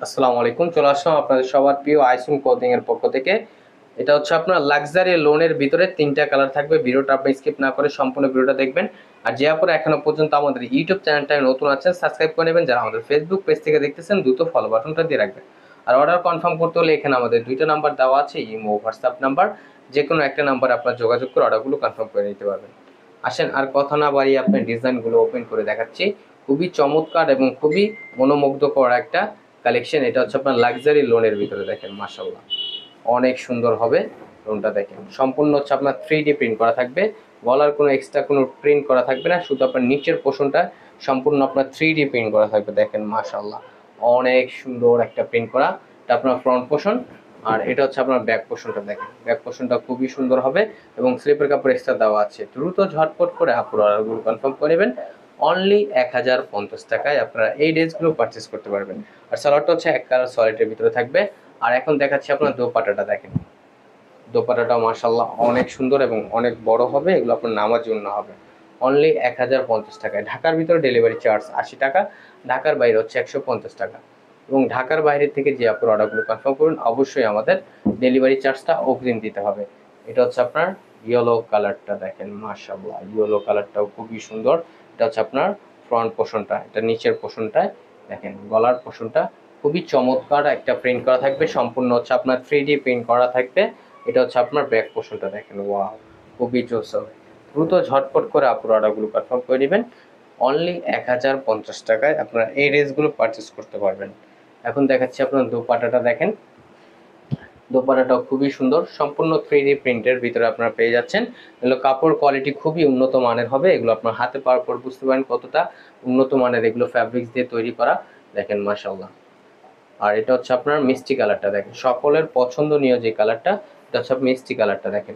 আসসালামু আলাইকুম। চলে আসলাম আপনাদের সবার প্রিয় আইসুন ক্লোথিং এর পক্ষ থেকে। এটা হচ্ছে আপনার লাক্সারি লোনের ভিতরে ৩টা কালার থাকবে। ভিডিওটা আপনি স্কিপ না করে সম্পূর্ণ ভিডিওটা দেখবেন। আর যে আপনারা এখনো পর্যন্ত আমাদের ইউটিউব চ্যানেলটায় নতুন আছেন সাবস্ক্রাইব করে নেবেন। যারা আমাদের ফেসবুক পেজ থেকে দেখতেছেন দ্রুত ফলো বাটনটা দিয়ে রাখবেন। আর অর্ডার কনফার্ম করতে হলে এখানে আমাদের ২টা নাম্বার দেওয়া আছে, ইমো, হোয়াটসঅ্যাপ নাম্বার। যেকোনো একটা নাম্বারে আপনারা যোগাযোগ করে অর্ডারগুলো কনফার্ম করে নিতে পারবেন। আসেন আর কথা না বাড়িয়ে আপনার ডিজাইনগুলো ওপেন করে দেখাচ্ছি। খুবই চমৎকার এবং খুবই মনোমুগ্ধকর একটা কালেকশন। এটা হচ্ছে আপনার লাক্সারি লোনের ভিতরে, দেখেন মাশাআল্লাহ অনেক সুন্দর হবে। লোনটা দেখেন সম্পূর্ণ হচ্ছে আপনার 3D প্রিন্ট করা থাকবে। গলার কোনো এক্সট্রা কোনো প্রিন্ট করা থাকবে না, শুধু আপনার নিচের পোর্শনটা সম্পূর্ণ আপনার 3D প্রিন্ট করা থাকবে। দেখেন মাশাআল্লাহ অনেক সুন্দর একটা প্রিন্ট করা। এটা আপনার ফ্রন্ট পোর্শন। আর এটা হচ্ছে আপনার ব্যাক পোর্শনটা, দেখেন ব্যাক পোর্শনটা খুবই সুন্দর হবে এবং স্লিপের কাপড় এক্সট্রা দেওয়া আছে। দ্রুত ঝটপট করে আপনারা অর্ডারগুলো কনফার্ম করে নেবেন। অনলি 1050 টাকায় আপনারা এই ড্রেসগুলো পারচেস করতে পারবেন। আর সালোয়ারটা হচ্ছে এক কালার সলিডের ভিতরে থাকবে। আর এখন দেখাচ্ছি আপনার দোপাট্টাটা, দেখেন দোপাট্টাটাও মাশাআল্লাহ অনেক সুন্দর এবং অনেক বড় হবে। এগুলো আপনার নামার জন্য হবে। অনলি 1050 টাকায়। ঢাকার ভিতরে ডেলিভারি চার্জ 80 টাকা, ঢাকার বাইরে হচ্ছে 150 টাকা। এবং ঢাকার বাইরে থেকে যে আপনার অর্ডারগুলো কনফার্ম করুন অবশ্যই আমাদের ডেলিভারি চার্জটা অগ্রিম দিতে হবে। এটা হচ্ছে আপনার ইয়েলো কালারটা, দেখেন মাশাআল্লাহ ইয়েলো কালারটাও খুবই সুন্দর। এটা হচ্ছে আপনার ফ্রন্ট পোর্শনটা, এটা নিচের পোর্শনটায় দেখেন গলার পোর্শনটা খুবই চমৎকার একটা প্রিন্ট করা থাকবে। সম্পূর্ণ হচ্ছে আপনার 3D প্রিন্ট করা থাকবে। এটা হচ্ছে আপনার ব্যাক পোর্শনটা, দেখেন ওয়াও খুবই জোস হবে। দ্রুত ঝটপট করে আপনার অর্ডারগুলো কনফার্ম করে নেবেন। অনলি 1050 টাকায় আপনারা এই ড্রেসগুলো পারচেস করতে পারবেন। এখন দেখাচ্ছি আপনার দোপাট্টাটা, দেখেন দোপাট্টাটাও খুবই সুন্দর, সম্পূর্ণ 3D প্রিন্টের ভিতরে আপনারা পেয়ে যাচ্ছেন। এগুলো কাপড় কোয়ালিটি খুবই উন্নত মানের হবে। এগুলো আপনার হাতে পাওয়ার পর বুঝতে পারেন কতটা উন্নত মানের এগুলো ফ্যাব্রিক্স দিয়ে তৈরি করা। দেখেন মাশাআল্লাহ। আর এটা হচ্ছে আপনার মিষ্টি কালারটা, দেখেন সকলের পছন্দনীয় যে কালারটা, এটা হচ্ছে মিষ্টি কালারটা। দেখেন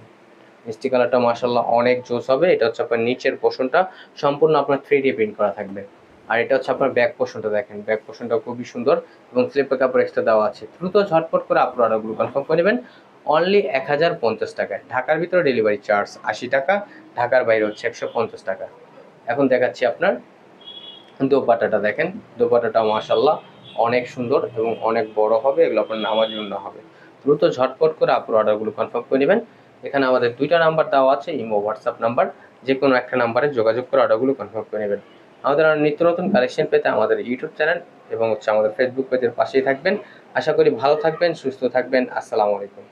মিষ্টি কালারটা মাশাআল্লাহ অনেক জোস হবে। এটা হচ্ছে আপনার নিচের পোর্শনটা সম্পূর্ণ আপনার 3D প্রিন্ট করা থাকবে। আর এটা হচ্ছে আপনার ব্যাক পোর্শনটা, দেখেন ব্যাক পোর্শনটা খুবই সুন্দর এবং স্লিপের কাপড় এক্সট্রা দেওয়া আছে। দ্রুত ঝটপট করে আপনার অর্ডারগুলো কনফার্ম করে নেবেন। অনলি 1050 টাকায়। ঢাকার ভিতরে ডেলিভারি চার্জ 80 টাকা, ঢাকার বাইরে হচ্ছে 150 টাকা। এখন দেখাচ্ছি আপনার দোপাট্টাটা, দেখেন দোপাট্টাটা মাশাআল্লাহ অনেক সুন্দর এবং অনেক বড় হবে। এগুলো আপনার নামার জন্য হবে। দ্রুত ঝটপট করে আপনার অর্ডারগুলো কনফার্ম করে নেবেন। এখানে আমাদের 2টা নাম্বার দেওয়া আছে, ইমো, হোয়াটসঅ্যাপ নাম্বার। যে কোনো একটা নাম্বারে যোগাযোগ করে অর্ডারগুলো কনফার্ম করে নেবেন। আমাদের আর নিত্য নতুন কালেকশন পেতে আমাদের ইউটিউব চ্যানেল এবং হচ্ছে আমাদের ফেসবুক পেজের পাশেই থাকবেন। আশা করি ভালো থাকবেন, সুস্থ থাকবেন। আসসালামু আলাইকুম।